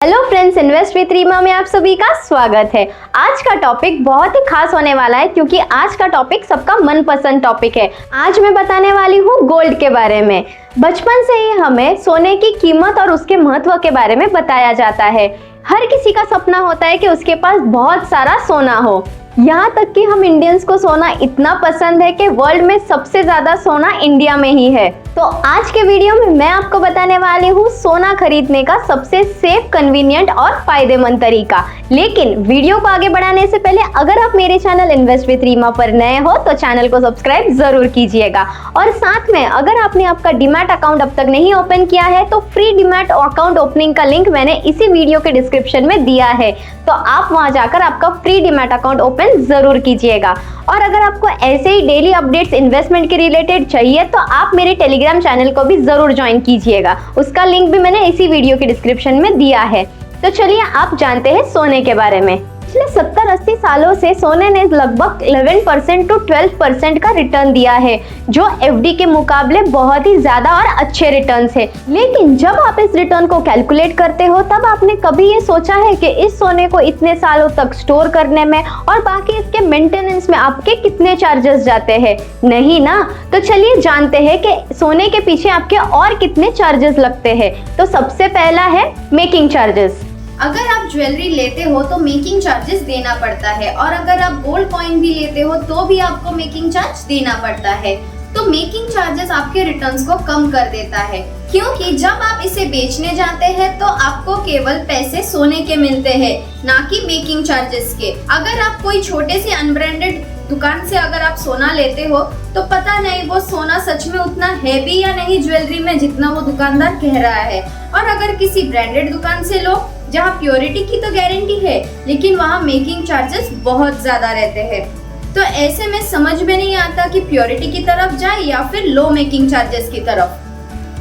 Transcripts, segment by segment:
Hello friends, invest with Reema में आप सभी का स्वागत है। आज का टॉपिक बहुत ही खास होने वाला है क्योंकि आज का टॉपिक सबका मनपसंद टॉपिक है। आज मैं बताने वाली हूँ गोल्ड के बारे में। बचपन से ही हमें सोने की कीमत और उसके महत्व के बारे में बताया जाता है। हर किसी का सपना होता है कि उसके पास बहुत सारा सोना हो। यहाँ तक कि हम इंडियंस को सोना इतना पसंद है कि वर्ल्ड में सबसे ज्यादा सोना इंडिया में ही है। तो आज के वीडियो में मैं आपको बताने वाली हूँ सोना खरीदने का सबसे सेफ, कन्वीनियंट और फायदेमंद तरीका। लेकिन वीडियो को आगे बढ़ाने से पहले अगर आप मेरे चैनल इन्वेस्ट विद रीमा पर नए हो तो चैनल को सब्सक्राइब जरूर कीजिएगा। और साथ में अगर आपने आपका डीमैट अकाउंट अब तक नहीं ओपन किया है तो फ्री डीमैट अकाउंट ओपनिंग का लिंक मैंने इसी वीडियो के डिस्क्रिप्शन में दिया है, तो आप वहां जाकर आपका फ्री डीमैट अकाउंट ओपन जरूर कीजिएगा। और अगर आपको ऐसे ही डेली अपडेट्स इन्वेस्टमेंट के रिलेटेड चाहिए तो आप मेरे टेलीग्राम चैनल को भी जरूर ज्वाइन कीजिएगा। उसका लिंक भी मैंने इसी वीडियो के डिस्क्रिप्शन में दिया है। तो चलिए आप जानते हैं सोने के बारे में। पिछले 70-80 सालों से सोने ने लगभग 11% to 12% का रिटर्न दिया है, जो एफडी के मुकाबले बहुत ही ज्यादा और अच्छे रिटर्न्स है। लेकिन जब आप इस रिटर्न को कैलकुलेट करते हो तब आपने कभी ये सोचा है कि इस सोने को इतने सालों तक स्टोर करने में और बाकी इसके मेंटेनेंस में आपके कितने चार्जेस जाते हैं? नहीं ना। तो चलिए जानते हैं कि सोने के पीछे आपके और कितने चार्जेस लगते हैं। तो सबसे पहला है मेकिंग चार्जेस। अगर आप ज्वेलरी लेते हो तो मेकिंग चार्जेस देना पड़ता है, और अगर आप गोल्ड कॉइन भी लेते हो तो भी आपको मेकिंग चार्ज देना पड़ता है। तो मेकिंग चार्जेस आपके रिटर्न्स को कम कर देता है, क्योंकि जब आप इसे बेचने जाते हैं तो आपको केवल पैसे सोने के मिलते हैं, ना कि मेकिंग चार्जेस के। अगर आप कोई छोटे से अनब्रांडेड दुकान से अगर आप सोना लेते हो तो पता नहीं वो सोना सच में उतना हैवी या नहीं ज्वेलरी में जितना वो दुकानदार कह रहा है। और अगर किसी ब्रांडेड दुकान से लो जहाँ प्योरिटी की तो गारंटी है लेकिन वहाँ मेकिंग चार्जेस बहुत ज्यादा रहते हैं, तो ऐसे में समझ में नहीं आता कि प्योरिटी की तरफ जाए या फिर लो मेकिंग चार्जेस की तरफ।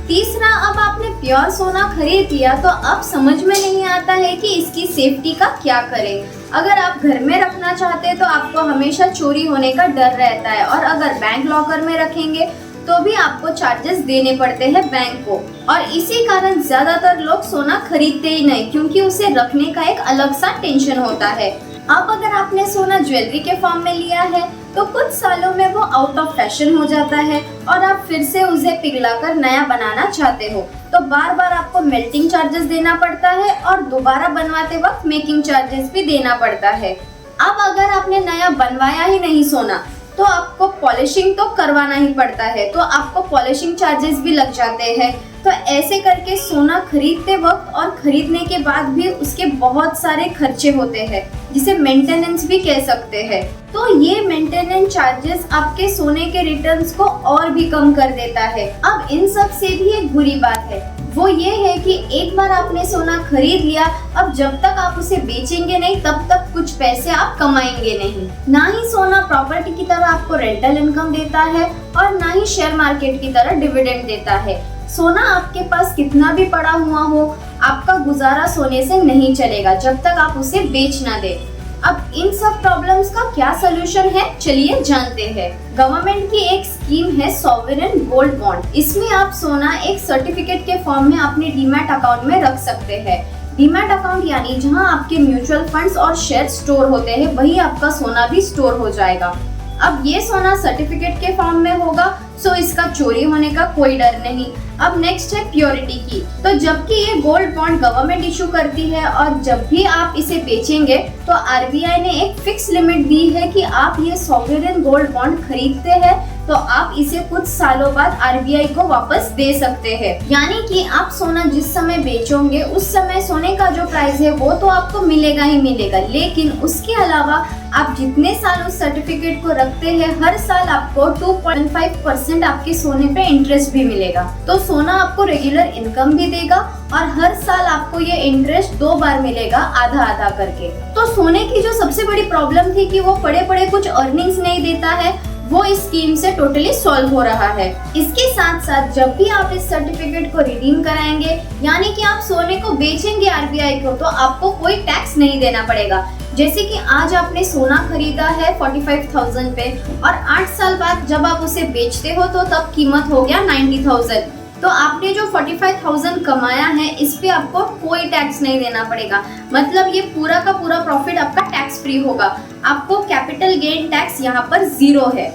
तीसरा, अब आपने प्योर सोना खरीद लिया तो अब समझ में नहीं आता है कि इसकी सेफ्टी का क्या करें। अगर आप घर में रखना चाहते हैं तो आपको हमेशा चोरी होने का डर रहता है, और अगर बैंक लॉकर में रखेंगे तो भी आपको चार्जेस देने पड़ते हैं बैंक को। और इसी कारण ज्यादातर लोग सोना खरीदते ही नहीं, क्योंकि उसे रखने का एक अलग सा टेंशन होता है। अब अगर आपने सोना ज्वेलरी के फॉर्म में लिया है तो कुछ सालों में वो आउट ऑफ फैशन हो जाता है और आप फिर से उसे पिघलाकर नया बनाना चाहते हो, तो बार बार आपको मेल्टिंग चार्जेस देना पड़ता है और दोबारा बनवाते वक्त मेकिंग चार्जेस भी देना पड़ता है। अब अगर आपने नया बनवाया ही नहीं सोना तो आपको पॉलिशिंग तो करवाना ही पड़ता है, तो आपको पॉलिशिंग चार्जेस भी लग जाते हैं। तो ऐसे करके सोना खरीदते वक्त और खरीदने के बाद भी उसके बहुत सारे खर्चे होते हैं, जिसे मेंटेनेंस भी कह सकते हैं। तो ये मेंटेनेंस चार्जेस आपके सोने के रिटर्न्स को और भी कम कर देता है। अब इन सब से भी एक बुरी बात है, वो ये है कि एक बार आपने सोना खरीद लिया, अब जब तक आप उसे बेचेंगे नहीं तब तक कुछ पैसे आप कमाएंगे नहीं। ना ही सोना प्रॉपर्टी की तरह आपको रेंटल इनकम देता है और ना ही शेयर मार्केट की तरह डिविडेंड देता है। सोना आपके पास कितना भी पड़ा हुआ हो, आपका गुजारा सोने से नहीं चलेगा जब तक आप उसे बेच ना दे। अब इन सब प्रॉब्लम्स का क्या सलूशन है, चलिए जानते हैं। गवर्नमेंट की एक स्कीम है सॉवरेन गोल्ड बॉन्ड। इसमें आप सोना एक सर्टिफिकेट के फॉर्म में अपने डीमैट अकाउंट में रख सकते हैं। डीमैट अकाउंट यानी जहां आपके म्यूचुअल फंड्स और शेयर स्टोर होते हैं, वही आपका सोना भी स्टोर हो जाएगा। अब ये सोना सर्टिफिकेट के फॉर्म में होगा, सो इसका चोरी होने का कोई डर नहीं। अब नेक्स्ट है प्योरिटी की। तो जबकि ये गोल्ड बॉन्ड गवर्नमेंट इशू करती है और जब भी आप इसे बेचेंगे तो आरबीआई ने एक फिक्स लिमिट दी है कि आप ये सॉवरेन गोल्ड बॉन्ड खरीदते हैं तो आप इसे कुछ सालों बाद आरबीआई को वापस दे सकते हैं। यानी कि आप सोना जिस समय बेचोगे उस समय सोने का जो प्राइस है वो तो आपको मिलेगा ही मिलेगा, लेकिन उसके अलावा आप जितने साल उस सर्टिफिकेट को रखते हैं हर साल आपको 2.5% आपके सोने पे इंटरेस्ट भी मिलेगा। तो सोना आपको रेगुलर इनकम भी देगा और हर साल आपको ये इंटरेस्ट 2 बार मिलेगा, आधा आधा करके। तो सोने की जो सबसे बड़ी प्रॉब्लम थी कि वो पड़े पड़े कुछ अर्निंग्स नहीं देता है, वो इस स्कीम से टोटली सॉल्व हो रहा है। इसके साथ साथ जब भी आप इस सर्टिफिकेट को रिडीम कराएंगे, यानी कि आप सोने को बेचेंगे आरबीआई को, तो आपको कोई टैक्स नहीं देना पड़ेगा। जैसे कि आज आपने सोना खरीदा है 45,000 पे और 8 साल बाद जब आप उसे बेचते हो तो तब कीमत हो गया 90,000। तो आपने जो 45,000 कमाया है इस पे आपको कोई टैक्स नहीं देना पड़ेगा। मतलब ये पूरा का पूरा प्रॉफिट आपका टैक्स फ्री होगा। आपको कैपिटल गेन टैक्स यहाँ पर 0 है।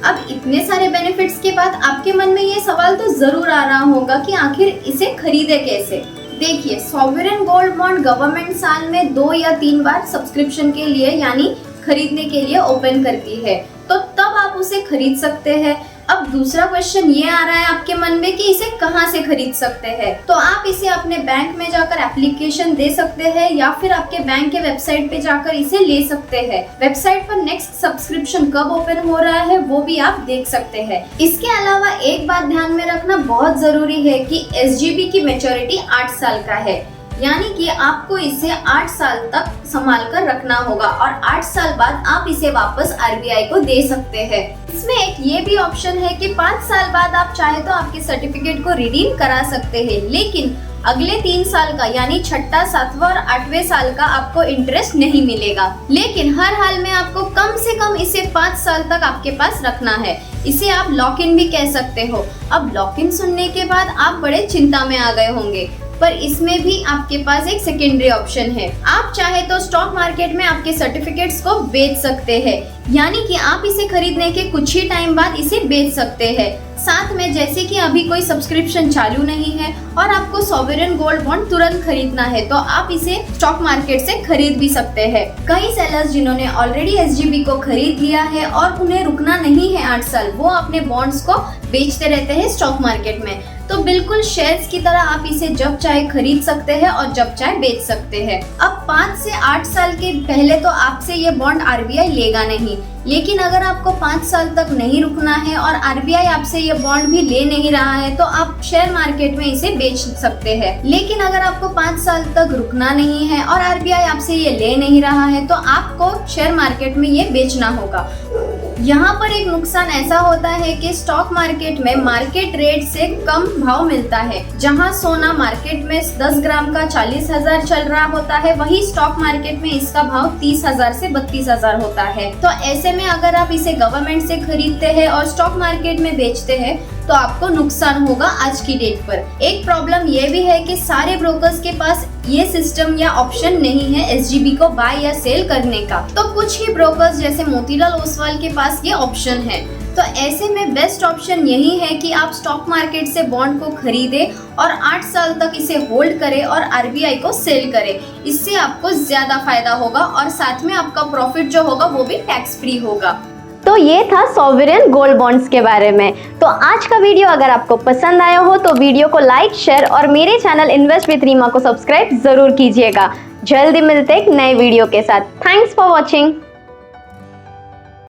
अब इतने सारे बेनिफिट्स के बाद आपके मन में ये सवाल तो जरूर आ रहा होगा कि आखिर इसे खरीदे कैसे। देखिए, सॉवरेन गोल्ड बॉन्ड गवर्नमेंट साल में 2 या 3 बार सब्सक्रिप्शन के लिए यानी खरीदने के लिए ओपन करती है, तो तब आप उसे खरीद सकते हैं। अब दूसरा क्वेश्चन ये आ रहा है आपके मन में कि इसे कहाँ से खरीद सकते हैं। तो आप इसे अपने बैंक में जाकर एप्लीकेशन दे सकते हैं या फिर आपके बैंक के वेबसाइट पे जाकर इसे ले सकते हैं। वेबसाइट पर नेक्स्ट सब्सक्रिप्शन कब ओपन हो रहा है वो भी आप देख सकते हैं। इसके अलावा एक बात ध्यान में रखना बहुत जरूरी है कि SGB की मैच्योरिटी 8 साल का है, यानी कि आपको इसे 8 साल तक संभाल कर रखना होगा और 8 साल बाद आप इसे वापस RBI को दे सकते हैं। इसमें एक ये भी ऑप्शन है कि 5 साल बाद आप चाहे तो आपके सर्टिफिकेट को रिडीम करा सकते हैं, लेकिन अगले 3 साल का यानी 6ठा, 7वां और 8वें साल का आपको इंटरेस्ट नहीं मिलेगा। लेकिन हर हाल में आपको कम से कम इसे 5 साल तक आपके पास रखना है। इसे आप लॉक इन भी कह सकते हो। अब लॉक इन सुनने के बाद आप बड़े चिंता में आ गए होंगे, पर इसमें भी आपके पास एक सेकेंडरी ऑप्शन है। आप चाहे तो स्टॉक मार्केट में आपके सर्टिफिकेट्स को बेच सकते हैं, यानी कि आप इसे खरीदने के कुछ ही टाइम बाद इसे बेच सकते हैं। साथ में जैसे कि अभी कोई सब्सक्रिप्शन चालू नहीं है और आपको सॉवरेन गोल्ड बॉन्ड तुरंत खरीदना है, तो आप इसे स्टॉक मार्केट से खरीद भी सकते हैं। कई सेलर्स जिन्होंने ऑलरेडी SGB को खरीद लिया है और उन्हें रुकना नहीं है 8 साल, वो अपने बॉन्ड्स को बेचते रहते हैं स्टॉक मार्केट में। तो बिल्कुल शेयर्स की तरह आप इसे जब चाहे खरीद सकते हैं और जब चाहे बेच सकते हैं। अब 5 से 8 साल के पहले तो आपसे ये बॉन्ड RBI लेगा नहीं, लेकिन अगर आपको 5 साल तक नहीं रुकना है और RBI आपसे ये बॉन्ड भी ले नहीं रहा है तो आप शेयर मार्केट में इसे बेच सकते हैं। लेकिन अगर आपको 5 साल तक रुकना नहीं है और RBI आपसे ये ले नहीं रहा है तो आपको शेयर मार्केट में ये बेचना होगा। यहाँ पर एक नुकसान ऐसा होता है कि स्टॉक मार्केट में मार्केट रेट से कम भाव मिलता है। जहाँ सोना मार्केट में 10 ग्राम का 40,000 चल रहा होता है, वही स्टॉक मार्केट में इसका भाव 30,000 से 32,000 होता है। तो ऐसे में अगर आप इसे गवर्नमेंट से खरीदते हैं और स्टॉक मार्केट में बेचते हैं तो आपको नुकसान होगा आज की डेट पर। एक प्रॉब्लम ये भी है कि सारे ब्रोकर्स के पास ये सिस्टम या ऑप्शन नहीं है SGB को बाय या सेल करने का। तो कुछ ही ब्रोकर्स जैसे मोतीलाल ओसवाल के पास ये ऑप्शन है। तो ऐसे में बेस्ट ऑप्शन यही है कि आप स्टॉक मार्केट से बॉन्ड को खरीदें और 8 साल तक इसे होल्ड करें और RBI को सेल करें। इससे आपको ज्यादा फायदा होगा और साथ में आपका प्रॉफिट जो होगा वो भी टैक्स फ्री होगा। तो ये था सॉवरेन गोल्ड बॉन्ड्स के बारे में। तो आज का वीडियो अगर आपको पसंद आया हो तो वीडियो को लाइक, शेयर और मेरे चैनल इन्वेस्ट विद रीमा को सब्सक्राइब जरूर कीजिएगा। जल्दी मिलते एक नए वीडियो के साथ। Thanks for watching.